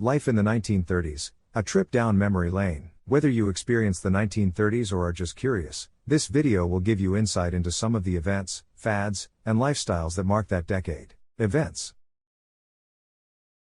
Life in the 1930s, a trip down memory lane. Whether you experienced the 1930s or are just curious, this video will give you insight into some of the events, fads, and lifestyles that marked that decade. Events.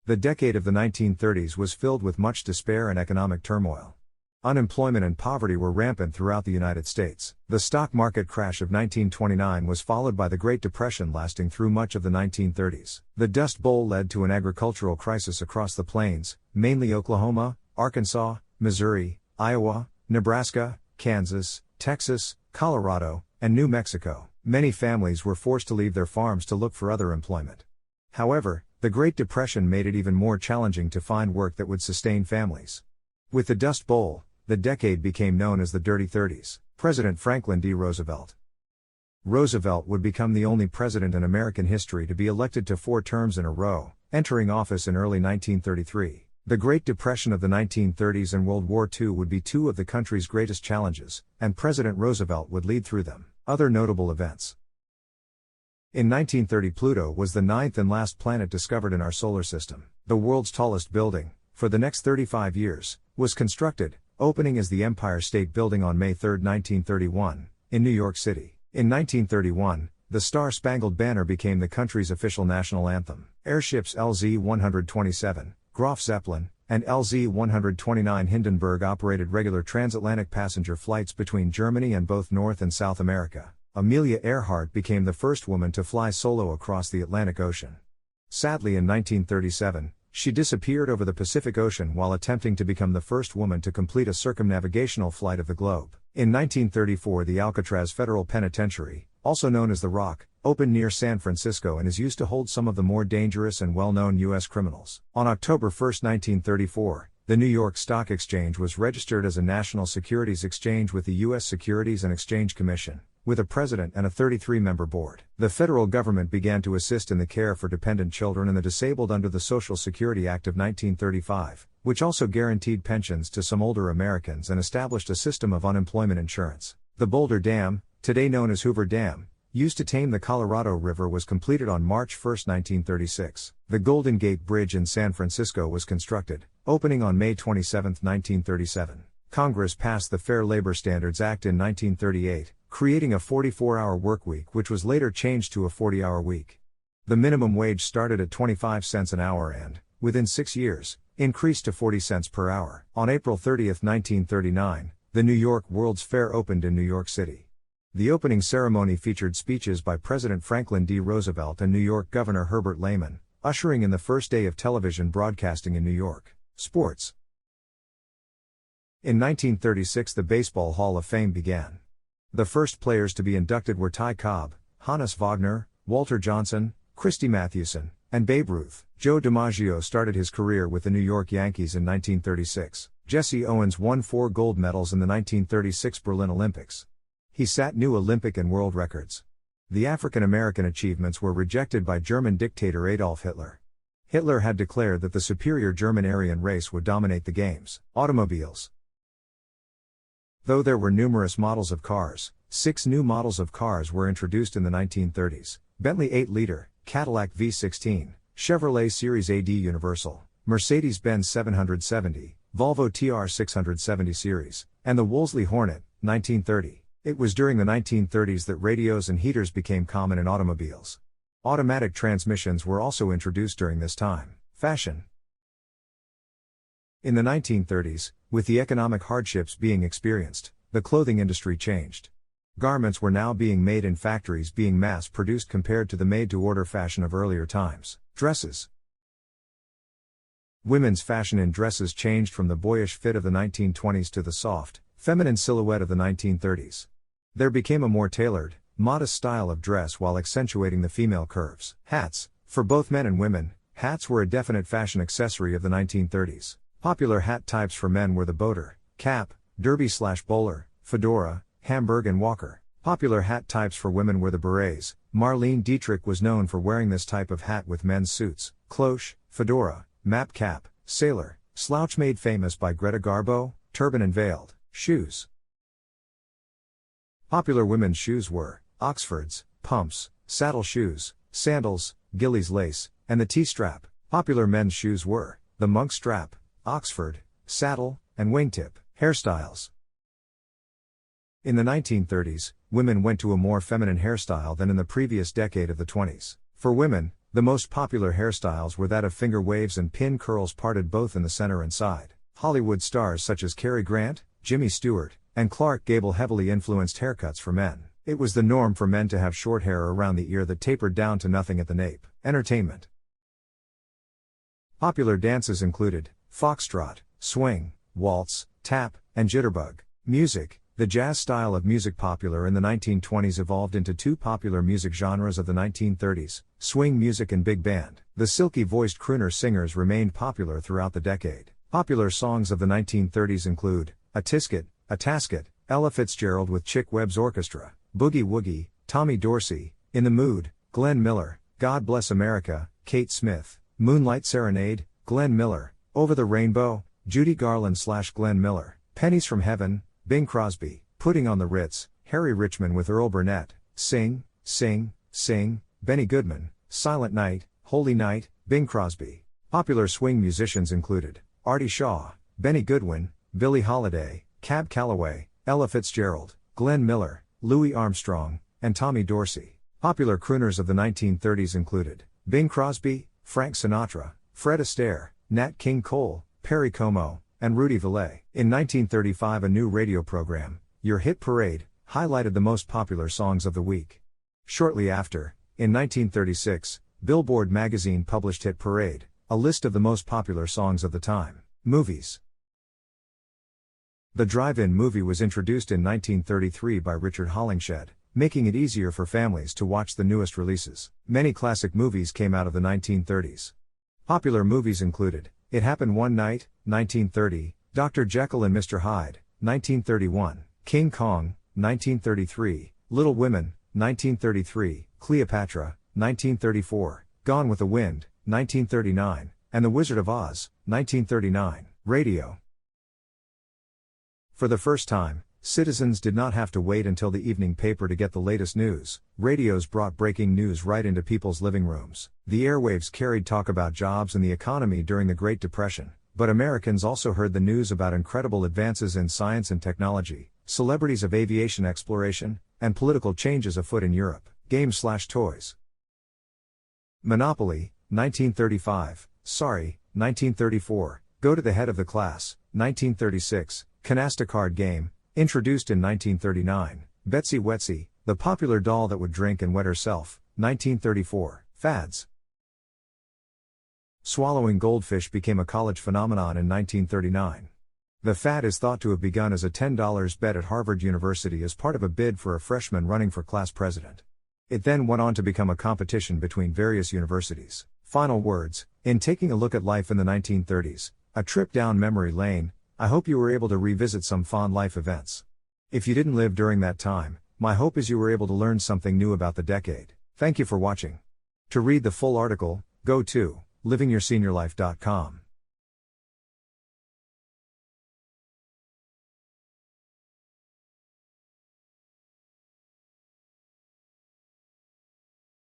The decade of the 1930s was filled with much despair and economic turmoil. Unemployment and poverty were rampant throughout the United States. The stock market crash of 1929 was followed by the Great Depression lasting through much of the 1930s. The Dust Bowl led to an agricultural crisis across the plains, mainly Oklahoma, Arkansas, Missouri, Iowa, Nebraska, Kansas, Texas, Colorado, and New Mexico. Many families were forced to leave their farms to look for other employment. However, the Great Depression made it even more challenging to find work that would sustain families. With the Dust Bowl, the decade became known as the Dirty Thirties. President Franklin D. Roosevelt. Roosevelt would become the only president in American history to be elected to 4 terms in a row, entering office in early 1933. The Great Depression of the 1930s and World War II would be 2 of the country's greatest challenges, and President Roosevelt would lead through them. Other notable events. In 1930, Pluto was the 9th and last planet discovered in our solar system. The world's tallest building, for the next 35 years, was constructed, opening as the Empire State Building on May 3, 1931, in New York City. In 1931, the Star-Spangled Banner became the country's official national anthem. Airships LZ-127, Graf Zeppelin, and LZ-129 Hindenburg operated regular transatlantic passenger flights between Germany and both North and South America. Amelia Earhart became the first woman to fly solo across the Atlantic Ocean. Sadly, in 1937, she disappeared over the Pacific Ocean while attempting to become the first woman to complete a circumnavigational flight of the globe. In 1934, the Alcatraz Federal Penitentiary, also known as the Rock, opened near San Francisco and is used to hold some of the more dangerous and well-known U.S. criminals. On October 1, 1934, the New York Stock Exchange was registered as a national securities exchange with the U.S. Securities and Exchange Commission, with a president and a 33-member board. The federal government began to assist in the care for dependent children and the disabled under the Social Security Act of 1935, which also guaranteed pensions to some older Americans and established a system of unemployment insurance. The Boulder Dam, today known as Hoover Dam, used to tame the Colorado River, was completed on March 1, 1936. The Golden Gate Bridge in San Francisco was constructed, opening on May 27, 1937. Congress passed the Fair Labor Standards Act in 1938, creating a 44-hour workweek which was later changed to a 40-hour week. The minimum wage started at 25 cents an hour and, within 6 years, increased to 40 cents per hour. On April 30, 1939, the New York World's Fair opened in New York City. The opening ceremony featured speeches by President Franklin D. Roosevelt and New York Governor Herbert Lehman, ushering in the first day of television broadcasting in New York. Sports. In 1936, the Baseball Hall of Fame began. The first players to be inducted were Ty Cobb, Hannes Wagner, Walter Johnson, Christy Mathewson, and Babe Ruth. Joe DiMaggio started his career with the New York Yankees in 1936. Jesse Owens won 4 gold medals in the 1936 Berlin Olympics. He set new Olympic and world records. The African American achievements were rejected by German dictator Adolf Hitler. Hitler had declared that the superior German Aryan race would dominate the games. Automobiles. Though there were numerous models of cars, 6 new models of cars were introduced in the 1930s. Bentley 8-liter, Cadillac V16, Chevrolet Series AD Universal, Mercedes-Benz 770, Volvo TR 670 series, and the Wolseley Hornet, 1930. It was during the 1930s that radios and heaters became common in automobiles. Automatic transmissions were also introduced during this time. Fashion. In the 1930s, with the economic hardships being experienced, the clothing industry changed. Garments were now being made in factories, being mass-produced compared to the made-to-order fashion of earlier times. Dresses. Women's fashion in dresses changed from the boyish fit of the 1920s to the soft, feminine silhouette of the 1930s. There became a more tailored, modest style of dress while accentuating the female curves. Hats. For both men and women, hats were a definite fashion accessory of the 1930s. Popular hat types for men were the boater, cap, derby/bowler, fedora, Hamburg and Walker. Popular hat types for women were the berets. Marlene Dietrich was known for wearing this type of hat with men's suits. Cloche, fedora, map cap, sailor, slouch, made famous by Greta Garbo, turban and veiled. Shoes. Popular women's shoes were Oxfords, pumps, saddle shoes, sandals, Gillies lace, and the T-strap. Popular men's shoes were the monk strap, Oxford, saddle, and wingtip, hairstyles. In the 1930s, women went to a more feminine hairstyle than in the previous decade of the 20s. For women, the most popular hairstyles were that of finger waves and pin curls parted both in the center and side. Hollywood stars such as Cary Grant, Jimmy Stewart, and Clark Gable heavily influenced haircuts for men. It was the norm for men to have short hair around the ear that tapered down to nothing at the nape. Entertainment. Popular dances included foxtrot, swing, waltz, tap, and jitterbug. Music. The jazz style of music popular in the 1920s evolved into two popular music genres of the 1930s, swing music and big band. The silky-voiced crooner singers remained popular throughout the decade. Popular songs of the 1930s include A Tisket, A Tasket, Ella Fitzgerald with Chick Webb's Orchestra, Boogie Woogie, Tommy Dorsey, In the Mood, Glenn Miller, God Bless America, Kate Smith, Moonlight Serenade, Glenn Miller, Over the Rainbow, Judy Garland/Glenn Miller, Pennies from Heaven, Bing Crosby, Putting on the Ritz, Harry Richmond with Earl Burnett, Sing, Sing, Sing, Benny Goodman, Silent Night, Holy Night, Bing Crosby. Popular swing musicians included Artie Shaw, Benny Goodwin, Billie Holiday, Cab Calloway, Ella Fitzgerald, Glenn Miller, Louis Armstrong, and Tommy Dorsey. Popular crooners of the 1930s included Bing Crosby, Frank Sinatra, Fred Astaire, Nat King Cole, Perry Como, and Rudy Vallee. In 1935, a new radio program, Your Hit Parade, highlighted the most popular songs of the week. Shortly after, in 1936, Billboard magazine published Hit Parade, a list of the most popular songs of the time. Movies. The drive-in movie was introduced in 1933 by Richard Hollingshed, making it easier for families to watch the newest releases. Many classic movies came out of the 1930s. Popular movies included It Happened One Night, 1930, Dr. Jekyll and Mr. Hyde, 1931, King Kong, 1933, Little Women, 1933, Cleopatra, 1934, Gone with the Wind, 1939, and The Wizard of Oz, 1939. Radio. For the first time, citizens did not have to wait until the evening paper to get the latest news. Radios brought breaking news right into people's living rooms. The airwaves carried talk about jobs and the economy during the Great Depression, but Americans also heard the news about incredible advances in science and technology, celebrities of aviation exploration, and political changes afoot in Europe. Games/toys. Monopoly, 1935, Sorry, 1934, Go to the Head of the Class, 1936, Canasta Card Game, introduced in 1939, Betsy Wetsy, the popular doll that would drink and wet herself, 1934, Fads. Swallowing goldfish became a college phenomenon in 1939. The fad is thought to have begun as a $10 bet at Harvard University as part of a bid for a freshman running for class president. It then went on to become a competition between various universities. Final words. In taking a look at life in the 1930s, a trip down memory lane, I hope you were able to revisit some fond life events. If you didn't live during that time, my hope is you were able to learn something new about the decade. Thank you for watching. To read the full article, go to livingyourseniorlife.com.